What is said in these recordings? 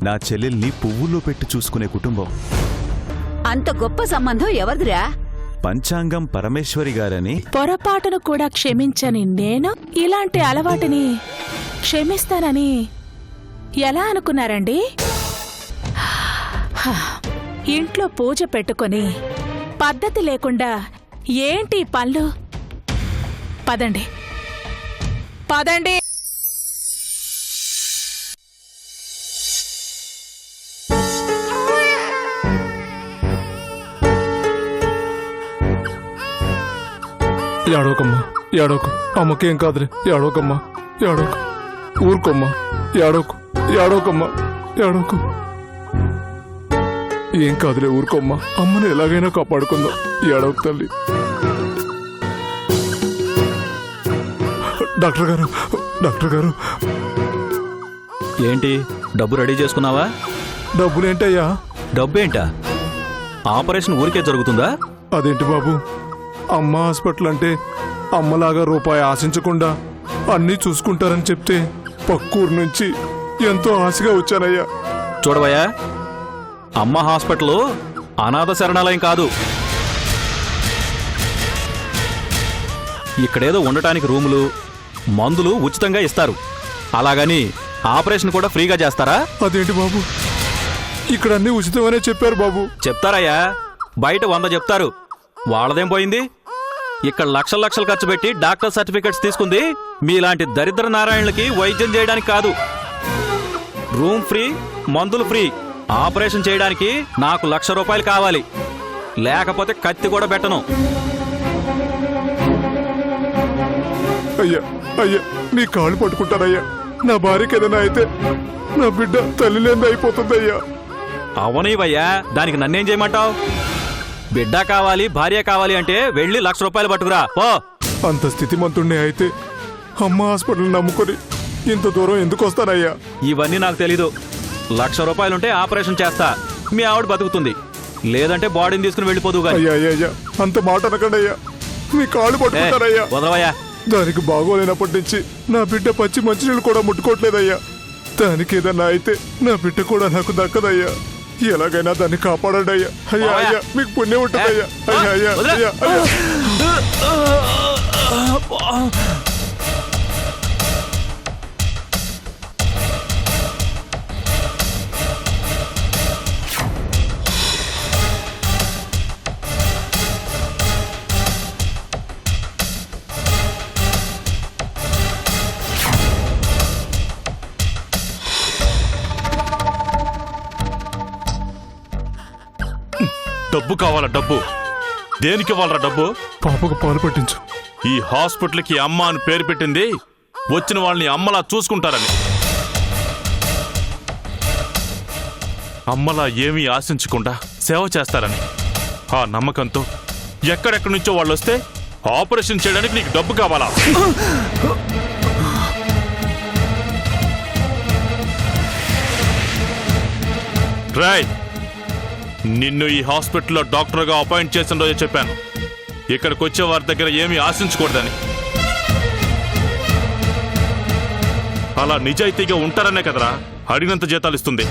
నా చెల్లెల్ని పువ్వుల్లో పెట్టి చూసుకునే కుటుంబం. అంత గొప్ప సంబంధం ఎవరిదిరా? పంచాంగం పరమేశ్వరి గారని. పొరపాటును కూడా క్షమించని నేను ఇలాంటి అలవాటుని క్షమిస్తానని ఎలా అనుకున్నారండి? ఇంట్లో పూజ పెట్టుకొని పద్ధతి లేకుండా ఏంటి పనులు? పదండి పదండి. ఏడోకమ్మా, ఏడోకు. అమ్మకేం కాదులే, ఏడోకమ్మా, ఏడోకు. ఊరుకోమ్మా, ఏడోకు, ఏడోకమ్మా, ఏడోకు. ఏం కాదులే, ఊరుకోమ్మా. అమ్మని ఎలాగైనా కాపాడుకుందాం. ఏడోకు తల్లి. డాక్టర్ గారు, డాక్టర్ గారు. ఏంటి, డబ్బు రెడీ చేసుకున్నావా? డబ్బులేంటయ్యా? డబ్బేంటా? ఆపరేషన్ ఊరికే జరుగుతుందా? అదేంటి బాబు, అమ్మ హాస్పిటల్ అంటే అమ్మలాగా రూపాయి ఆశించకుండా అన్నీ చూసుకుంటారని చెప్తే పక్కూరు నుంచి ఎంతో ఆశగా వచ్చానయ్యా. చూడవయ్యా, అమ్మ హాస్పిటల్ అనాథ శరణాలయం కాదు. ఇక్కడేదో ఉండటానికి రూములు, మందులు ఉచితంగా ఇస్తారు. అలాగని ఆపరేషన్ కూడా ఫ్రీగా చేస్తారా? అదేంటి బాబు, ఇక్కడ అన్నీ ఉచితమనే చెప్పారు బాబు. చెప్తారయ్యా, బయట 100 చెప్తారు. వాళ్ళదేం పోయింది? ఇక్కడ లక్షలు లక్షలు ఖర్చు పెట్టి డాక్టర్ సర్టిఫికెట్స్ తీసుకుంది మీలాంటి దరిద్ర నారాయణులకి వైద్యం చేయడానికి కాదు. రూమ్ ఫ్రీ, మందులు ఫ్రీ. ఆపరేషన్ చేయడానికి నాకు ₹1,00,000 కావాలి, లేకపోతే కత్తి కూడా పెట్టను. అయ్యా, అయ్యా, నీ కాళ్ళు పట్టుకుంటానయ్యా. నా భార్యకి ఏదైనా అయితే నా బిడ్డ తల్లి లేని అయిపోతుందయ్యా. అవనివయ్యా, దానికి నన్నేం చేయమంటావు? బిడ్డ కావాలి, భార్య కావాలి అంటే వెళ్ళి ₹1,00,000 పట్టుకురా పో. అంత స్థితిమంతుణ్ణి అయితే అమ్మ హాస్పిటల్ నమ్ముకొని ఇంత దూరం ఎందుకు వస్తానయ్యా? ఇవన్నీ నాకు తెలీదు. ₹1,00,000 ఉంటే ఆపరేషన్ చేస్తా, మీ ఆవిడ బతుకుతుంది. లేదంటే బాడీని తీసుకుని వెళ్ళిపోదు. అయ్యా అయ్యా అయ్యా, అంత మాట అనకండి అయ్యా. మీ కాళ్ళు పట్టుకుంటారయ్యా. వదలవయ్యా. దానికి బాగోలేనప్పటి నుంచి నా బిడ్డ పచ్చి మంచినీళ్ళు కూడా ముట్టుకోవట్లేదయ్యా. దానికి ఏదన్నా అయితే నా బిడ్డ కూడా నాకు దక్కదయ్యా. ఎలాగైనా దాన్ని కాపాడండి అయ్యా. అయ్యా అయ్యా, మీకు పుణ్యం ఉంటుందయ్యా. అయ్యా అయ్యా అయ్యా అయ్యా. డబ్బు కావాలా? డబ్బు దేనికి ఇవ్వాలరా? డబ్బు పాపకు పాలు పట్టించు. ఈ హాస్పిటల్కి అమ్మ అని పేరు పెట్టింది వచ్చిన వాళ్ళని అమ్మలా చూసుకుంటారని. అమ్మలా ఏమీ ఆశించకుండా సేవ చేస్తారని ఆ నమ్మకంతో ఎక్కడెక్కడి నుంచో వాళ్ళు వస్తే ఆపరేషన్ చేయడానికి నీకు డబ్బు కావాలా? రాయ్, నిన్ను ఈ హాస్పిటల్లో డాక్టర్గా అపాయింట్ చేసిన రోజే చెప్పాను, ఇక్కడికి వచ్చే వారి దగ్గర ఏమీ ఆశించకూడదని. అలా నిజాయితీగా ఉంటారనే కదరా అడిగినంత జీతాలు ఇస్తుంది.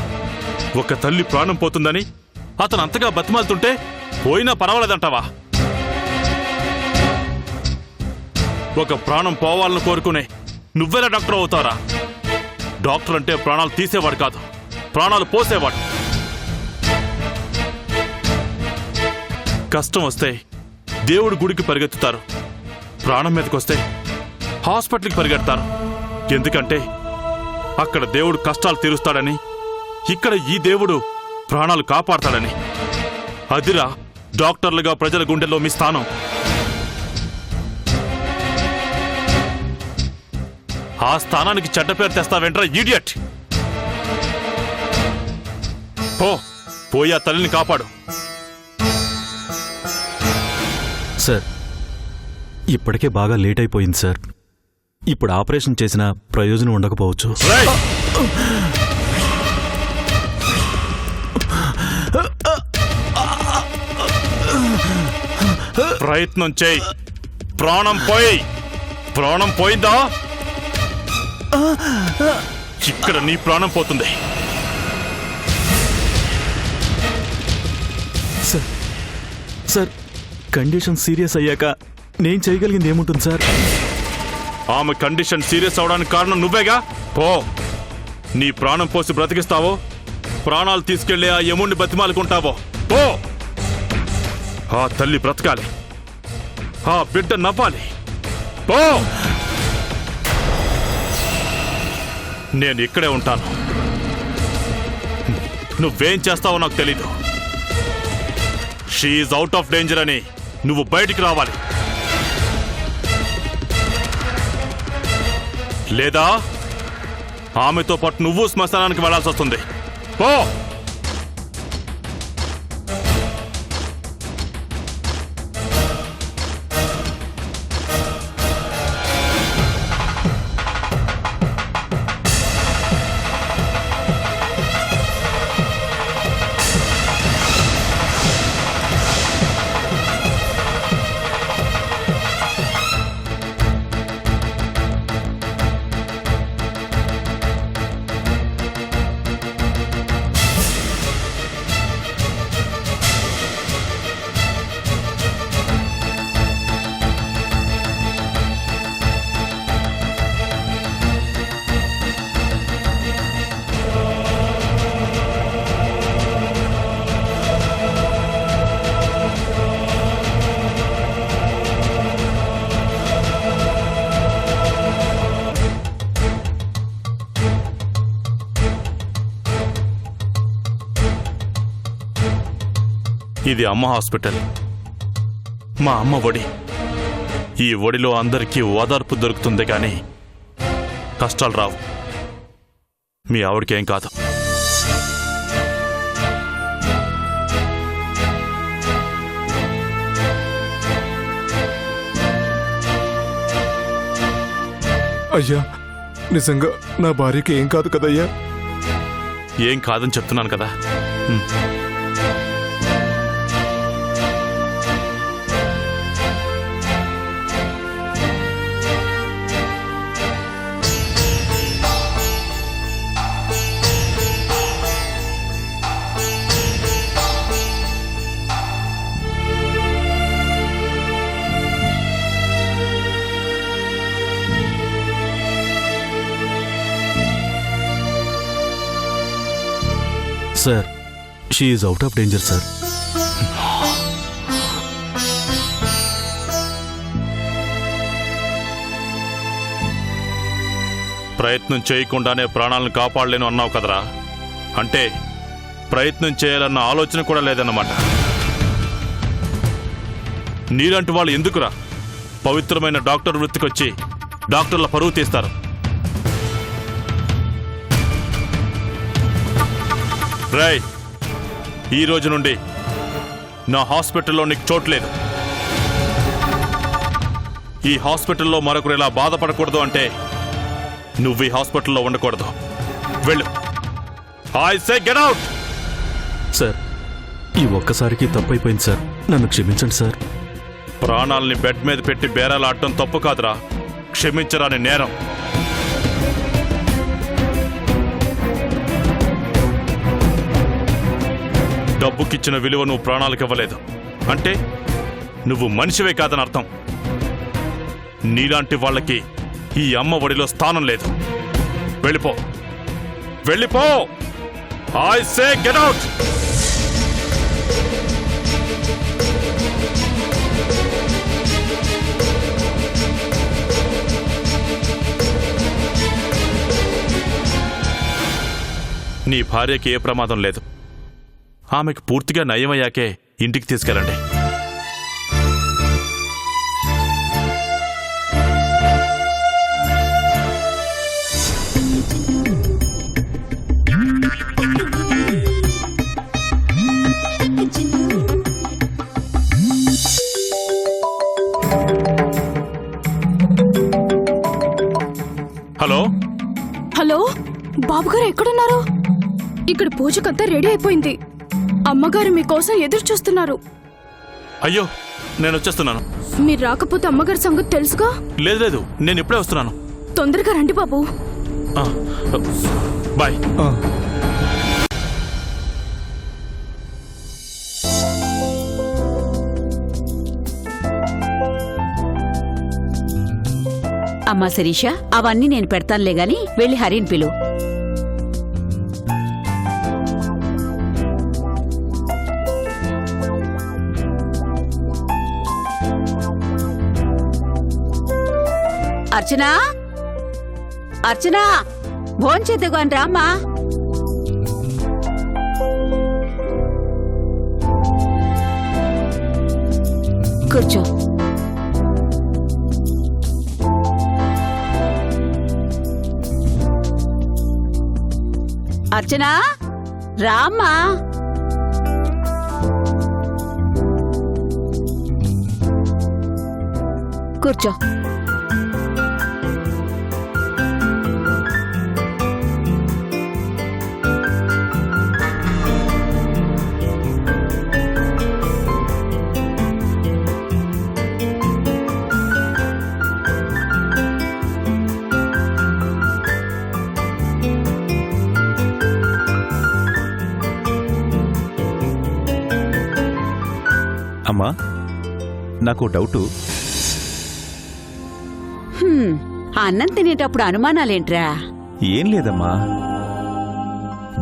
ఒక తల్లి ప్రాణం పోతుందని అతను అంతగా బతిమాలుతుంటే పోయినా పర్వాలేదంటావా? ఒక ప్రాణం పోవాలని కోరుకునే నువ్వెలా డాక్టర్ అవుతారా? డాక్టర్ అంటే ప్రాణాలు తీసేవాడు కాదు, ప్రాణాలు పోసేవాడు. కష్టం వస్తే దేవుడు గుడికి పరిగెత్తుతారు, ప్రాణం మీదకొస్తే హాస్పిటల్కి పరిగెడతారు. ఎందుకంటే అక్కడ దేవుడు కష్టాలు తీరుస్తాడని, ఇక్కడ ఈ దేవుడు ప్రాణాలు కాపాడతాడని. అదిరా డాక్టర్లుగా ప్రజల గుండెల్లో మీ స్థానం. ఆ స్థానానికి చెడ్డ పేరు తెస్తావేంట్రా ఈడియట్? పోయి ఆ తల్లిని కాపాడు. సార్, ఇప్పటికే బాగా లేట్ అయిపోయింది సార్. ఇప్పుడు ఆపరేషన్ చేసిన ప్రయోజనం ఉండకపోవచ్చు. ప్రయత్నం చేయి, ప్రాణం పోయి. ప్రాణం పోయిందా ఇక్కడ నీ ప్రాణం పోతుంది. సార్ కండిషన్ సీరియస్ అయ్యాక నేను చేయగలిగింది ఏముంటుంది సార్? ఆమె కండిషన్ సీరియస్ అవడానికి కారణం నువ్వేగా. పో, నీ ప్రాణం పోసి బ్రతికిస్తావో ప్రాణాలు తీసుకెళ్లి ఆ యముణ్ణి బతిమాలుకుంటావో పో. ఆ తల్లి బ్రతకాలి, ఆ బిడ్డ నవ్వాలి. పో, నేను ఇక్కడే ఉంటాను. నువ్వేం చేస్తావో నాకు తెలీదు. షీఈ్ అవుట్ ఆఫ్ డేంజర్ అని నువ్వు బయటికి రావాలి, లేదా ఆమెతో పాటు నువ్వు శ్మశానానికి వెళ్లాల్సి వస్తుంది. పో. ఇది అమ్మ హాస్పిటల్, మా అమ్మ ఒడి. ఈ ఒడిలో అందరికీ ఓదార్పు దొరుకుతుంది కానీ కష్టాలు రావు. మీ ఆవిడకేం కాదు. అయ్యా, నిజంగా నా భార్యకి ఏం కాదు కదయ్యా? ఏం కాదని చెప్తున్నాను కదా. Sir she is out of danger sir. ప్రయత్నం చేయకుండానే ప్రాణాలను కాపాడలేను అన్నావు కదరా. అంటే ప్రయత్నం చేయాలన్న ఆలోచన కూడా లేదన్నమాట. నీలాంటి వాళ్ళు ఎందుకురా పవిత్రమైన డాక్టర్ వృత్తికొచ్చి డాక్టర్ల పరువు తీస్తారు? రేయ్, ఈ రోజు నుండి నా హాస్పిటల్లో నీకు చోట్లేదు. ఈ హాస్పిటల్లో మరొకరు ఇలా బాధపడకూడదు అంటే నువ్వు ఈ హాస్పిటల్లో ఉండకూడదు. వెళ్ళు. I say get out. Sir ఈ ఒక్కసారికి తప్పైపోయింది సార్, నన్ను క్షమించండి సార్. ప్రాణాలని బెడ్ మీద పెట్టి బేరాలాడటం తప్పు కాదురా, క్షమించరాని నేరం. డబ్బుకిచ్చిన విలువ నువ్వు ప్రాణాలకు ఇవ్వలేదు అంటే నువ్వు మనిషివే కాదని అర్థం. నీలాంటి వాళ్ళకి ఈ అమ్మ ఒడిలో స్థానం లేదు. వెళ్ళిపో, వెళ్ళిపో. I say get out. నీ భార్యకి ఏ ప్రమాదం లేదు. ఆమెకు పూర్తిగా నయమయ్యాకే ఇంటికి తీసుకెళ్ళండి. హలో హలో, బాబుగారు ఎక్కడున్నారు? ఇక్కడ పూజకంతా రెడీ అయిపోయింది. అమ్మగారు మీకోసం ఎదురు చూస్తున్నారు. అయ్యో, నేను వచ్చేస్తున్నాను. మీరు రాకపోతే అమ్మగారి సంగతి తెలుసుగా. లేదు లేదు, నేను ఇప్పుడే వస్తున్నాను. తొందరగా రండి బాబు. బాయ్. అమ్మా శిరీష, అవన్నీ నేను పెడతానులే గాని వెళ్ళి హరిని పిలు. అర్చనా, అర్చనా, భోంచేద్దుగాని రామ్మా. కూర్చో. అర్చనా, రామ్మా. కూర్చో. అమ్మా, నాకు డౌటు. అన్నం తినేటప్పుడు అనుమానాలేంట్రా? ఏం లేదమ్మా,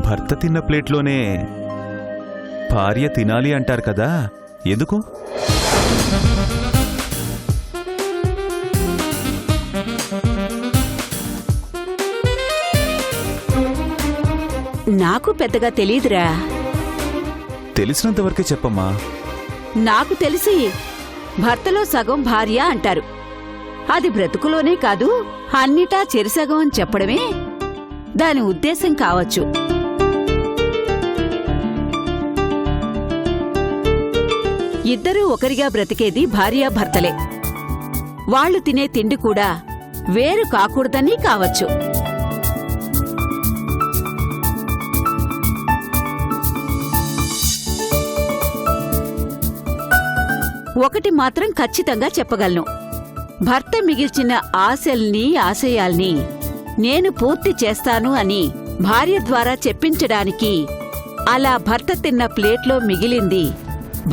భర్త తిన్న ప్లేట్లోనే భార్య తినాలి అంటారు కదా, ఎందుకు? నాకు పెద్దగా తెలీదురా. తెలిసినంతవరకే చెప్పమ్మా. నాకు తెలిసి భర్తలో సగం భార్య అంటారు. అది బ్రతుకులోనే కాదు, అన్నిటా చెరిసగం అని చెప్పడమే దాని ఉద్దేశం కావచ్చు. ఇద్దరూ ఒకరిగా బ్రతికేది భార్యాభర్తలే. వాళ్లు తినే తిండి కూడా వేరు కాకూడదని కావచ్చు. ఒకటి మాత్రం ఖచ్చితంగా చెప్పగలను, భర్త మిగిల్చిన ఆశల్ని ఆశయాల్ని నేను పూర్తి చేస్తాను అని భార్య ద్వారా చెప్పించడానికి అలా భర్త తిన్న ప్లేట్లో మిగిలింది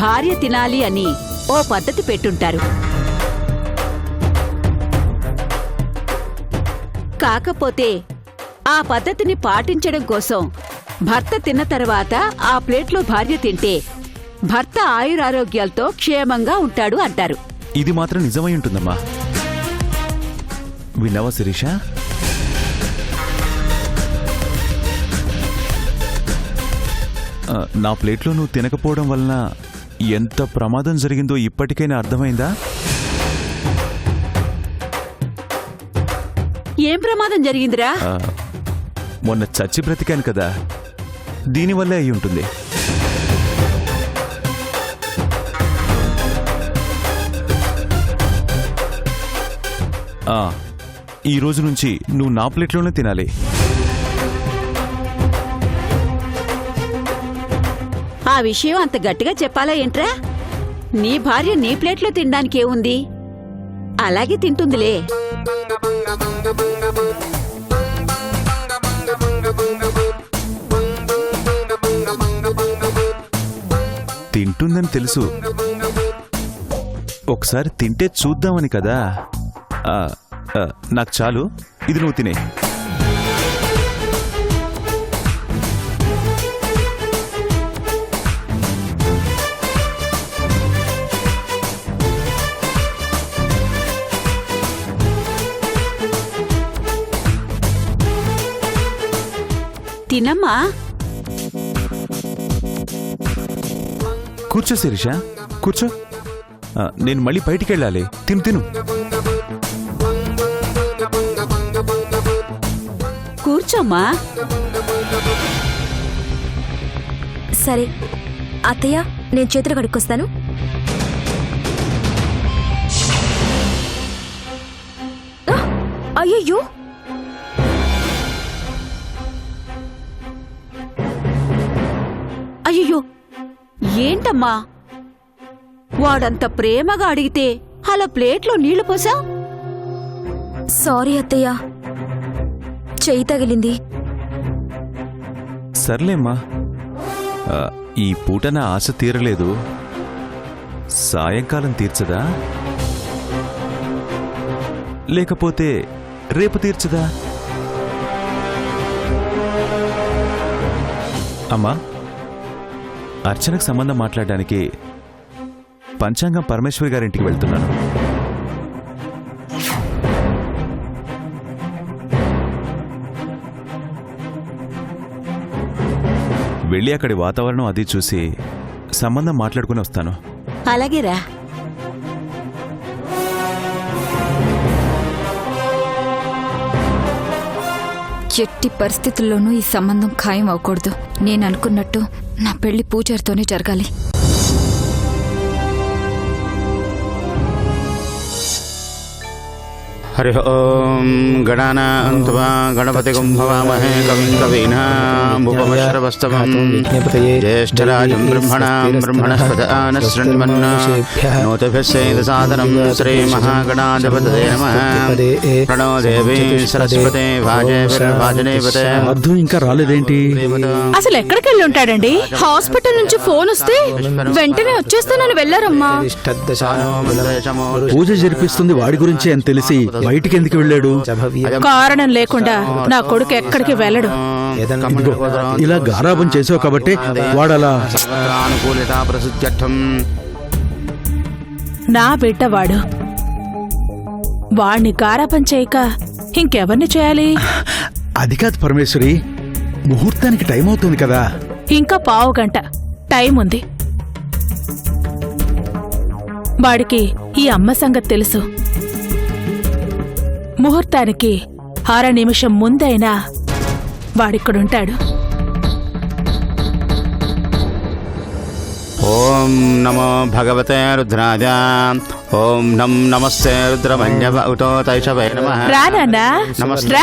భార్య తినాలి అని ఓ పద్ధతి పెట్టుంటారు. కాకపోతే ఆ పద్ధతిని పాటించడం కోసం భర్త తిన్న తర్వాత ఆ ప్లేట్లో భార్య తింటే భర్త ఆయురారోగ్యాలతో క్షేమంగా ఉంటాడు అంటారు. ఇది మాత్రం నిజమై ఉంటుందమ్మా. విన్నావా శిరీష? నా ప్లేట్లో నువ్వు తినకపోవడం వలన ఎంత ప్రమాదం జరిగిందో ఇప్పటికైనా అర్థమైందా? ఏం ప్రమాదం జరిగిందిరా? మొన్న చచ్చి బ్రతికాను కదా, దీనివల్లే అయి ఉంటుంది. ఈ రోజు నుంచి నువ్వు నా ప్లేట్లోనే తినాలి. ఆ విషయం అంత గట్టిగా చెప్పాలా ఏంట్రా? నీ భార్య నీ ప్లేట్లో తినడానికేముంది, అలాగే తింటుందిలే. తింటుందని తెలుసు, ఒకసారి తింటే చూద్దామని కదా. నాకు చాలు, ఇది నువ్వు తినే. తినమ్మా. కూర్చో శిరీష, కూర్చో. నేను మళ్ళీ బయటికి వెళ్ళాలి. తిను తిను. కూర్చోమ్మా. సరే అత్తయ్య, నేను చేతులు కడుక్కొస్తాను. అయ్యయ్యో, అయ్యో, ఏంటమ్మా వాడంత ప్రేమగా అడిగితే అలా ప్లేట్లో నీళ్లు పోసా? సారీ అత్తయ్య, చెయ్యి తగిలింది. సర్లేమ్మా, ఈ పూట నా ఆశ తీరలేదు, సాయంకాలం తీర్చదా? లేకపోతే రేపు తీర్చదా? అమ్మా, అర్చనకు సంబంధం మాట్లాడడానికి పంచాంగం పరమేశ్వరి గారింటికి వెళ్తున్నాను. వెళ్ళి అక్కడి వాతావరణం అది చూసి సంబంధం మాట్లాడుకుని వస్తాను. అలాగేరా. ఎట్టి పరిస్థితుల్లోనూ ఈ సంబంధం ఖాయం అవ్వకూడదు. నేను అనుకున్నట్టు నా పెళ్లి పూజారితోనే జరగాలి. హరి ఓం గణానాం త్వా గణపతిగం భవామహే కవిం కవీనాముపమశ్రవస్తమం జ్యేష్ఠరాజం బ్రహ్మణాం బ్రహ్మణస్పత నోతిభిస్సేదసాదనం శ్రీమహాగణాధిపతయే నమః. ప్రణో దేవీ సరస్వతే వాజేభిర్వాజనేపతే. అర్థం ఇంకా రాలేదేంటి? అసలు ఎక్కడికి వెళ్ళి ఉంటాడండి? హాస్పిటల్ నుంచి ఫోన్ వస్తే వెంటనే వచ్చేస్తానని వెళ్లారమ్మా. పూజ జరిపిస్తుంది వాడి గురించి అని తెలిసి బయటికి ఎందుకు వెళ్ళాడు? కారణం లేకుండా నా కొడుకు ఎక్కడికి వెళ్ళడు. ఇదిగో, ఇలా గారాబం చేసావు కాబట్టి వాడలా. నా బిడ్డవాడు. వాణ్ణి గారాబం చేయక ఇంకెవరిని చేయాలి? అది కాదు పరమేశ్వరి, ముహూర్తానికి టైం అవుతుంది కదా. ఇంకా పావు గంట టైం ఉంది. వాడికి ఈ అమ్మ సంగతి తెలుసు. ముహూర్తానికి 6 నిమిషం ముందైనా వాడిక్కడుంటాడు. ఓం నమో భగవతే రుద్రాయ. ఓం నమస్తే రుద్రమన్యవతో తైషవే నమః. రా నాన్నా, రా.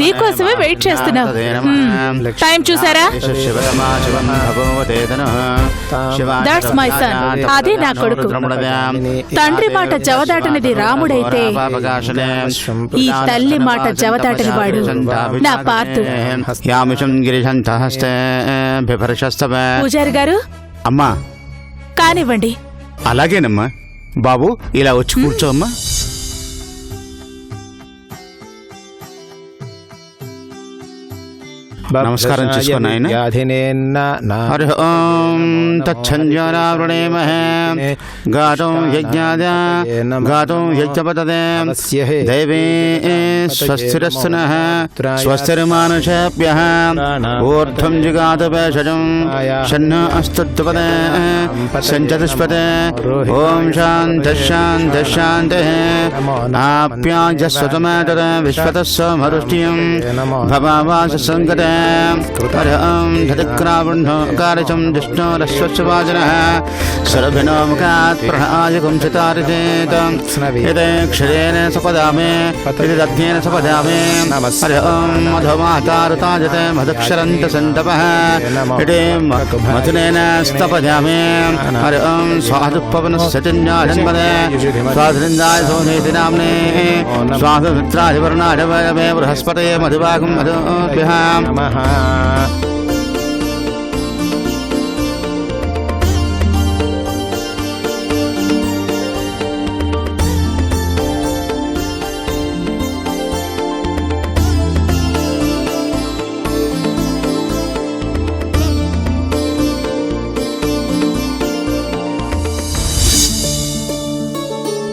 నీకోసమే వెయిట్ చేస్తున్నాం. టైం చూసారా? That's my son. అదే నా కొడుకు. తండ్రి మాట జవదాటనిది రాముడైతే ఈ తల్లి మాట జవదాటని వాడు నా పార్థు. పూజారి గారు, అమ్మా కానివ్వండి. అలాగేనమ్మా. బాబు, ఇలా వచ్చి కూర్చోమ్మా. నమస్కారం చేసుకోండి ఆయన. హరి ఓం తచ్చంజారావృణేమహే గాతం యజ్ఞాద గాతం యజ్ఞపతదే దేవీ స్వస్తిరస్తునః స్వస్తిర్మానుషేభ్యః ఊర్ధ్వం జిగాత భేషజం షన్న అస్తుత్పదే సంచతుష్పదే. ఓం శాంతిః ఆప్యాయస్వతమేతర విశ్వతస్వ మరుష్టియం భవావాస సంగతే. హరిం ధతిక్రావృంధకారిచం జిష్ణోరశ్వశ్వాజనః సరభినో ముఖాత్ ప్రహాయకం చితారిచేతం యదే క్షరేణ సపదామే యది దధ్యేన సపదామే. హరిం మధుమాతారుతాజతే మధుక్షరంత సంతపః యదే మధునేన స్తపదామే. హరిం స్వాదుపవనస్సతిన్యాజన్మదే స్వాధృందాయ సోనేతి నామ్నే స్వాధుమిత్రాధివర్ణాయ వరమే బృహస్పతయే మధుభాగం మధుభ్యః.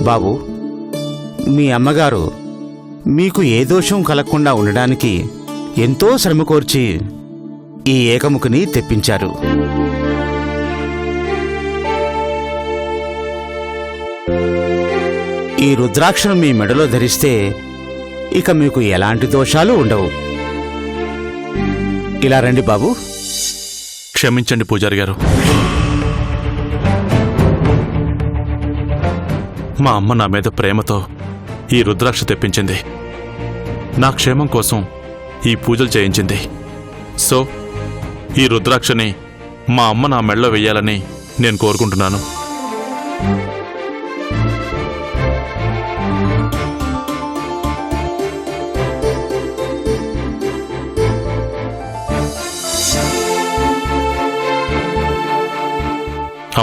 బాబు, మీ అమ్మగారు మీకు ఏ దోషం కలగకుండా ఉండడానికి ఎంతో శ్రమ కోర్చి ఈ ఏకముఖిని తెప్పించారు. ఈ రుద్రాక్షను మీ మెడలో ధరిస్తే ఇక మీకు ఎలాంటి దోషాలు ఉండవు. ఇలా రండి బాబు. క్షమించండి పూజారి గారు. మా అమ్మ నా మీద ప్రేమతో ఈ రుద్రాక్ష తెప్పించింది. నా క్షేమం కోసం ఈ పూజలు చేయించింది. సో ఈ రుద్రాక్షని మా అమ్మ నా మెడలో వెయ్యాలని నేను కోరుకుంటున్నాను.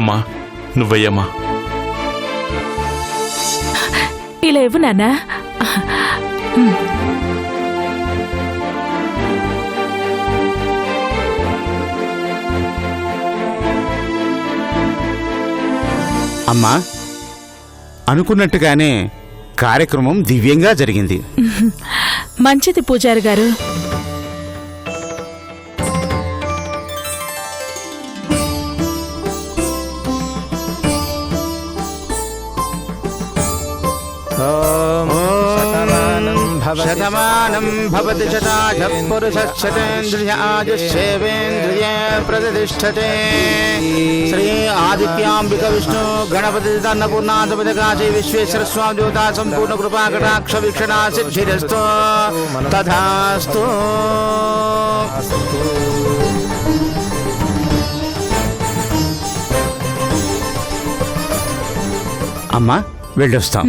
అమ్మా, నువ్వయ్యమ్మా. ఇలా ఇవ్వు నాన్నా. అమ్మా, అనుకున్నట్టుగానే కార్యక్రమం దివ్యంగా జరిగింది. మంచిది పూజారి గారు. శతమానం భవతి శతాయ పురుషః శతేంద్రియ ఆయుష్యేవేంద్రియే ప్రతిష్టతే. శ్రీ ఆదిత్యాంబిక విష్ణు గణపతి అన్నపూర్ణాధిపతి కాశీ విశ్వేశ్వర స్వామి దేవతా సంపూర్ణ కృపా కటాక్ష వీక్షణా సిద్ధిరస్తు తథాస్తు. అమ్మా, వెళ్ళొస్తాం.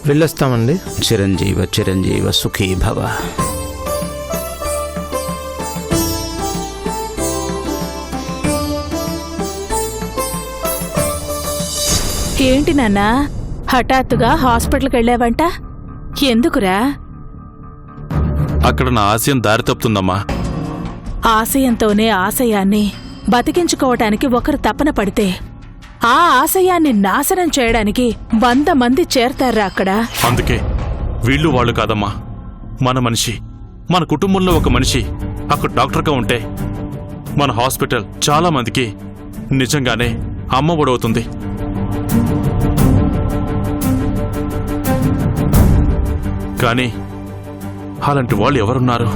వెళ్ళొస్తామండి. చిరంజీవ చిరంజీవ సుఖీ భవ. ఏంటి నాన్నా హఠాత్తుగా హాస్పిటల్కి వెళ్ళావంట? ఎందుకురా? అక్కడ నా ఆశయం దారి తప్పుతుందమ్మా. ఆశయంతోనే ఆశయాన్ని బతికించుకోవటానికి ఒకరు తపన పడితే ఆ ఆశయాన్ని నాశనం చేయడానికి 100 మంది చేరతారా అక్కడ? అందుకే వీళ్ళు వాళ్ళు కాదమ్మా, మన మనిషి, మన కుటుంబంలో ఒక మనిషి అక్కడ డాక్టర్గా ఉంటే మన హాస్పిటల్ చాలా మందికి నిజంగానే అమ్మ ఒడవుతుంది. కానీ అలాంటి వాళ్ళు ఎవరున్నారు?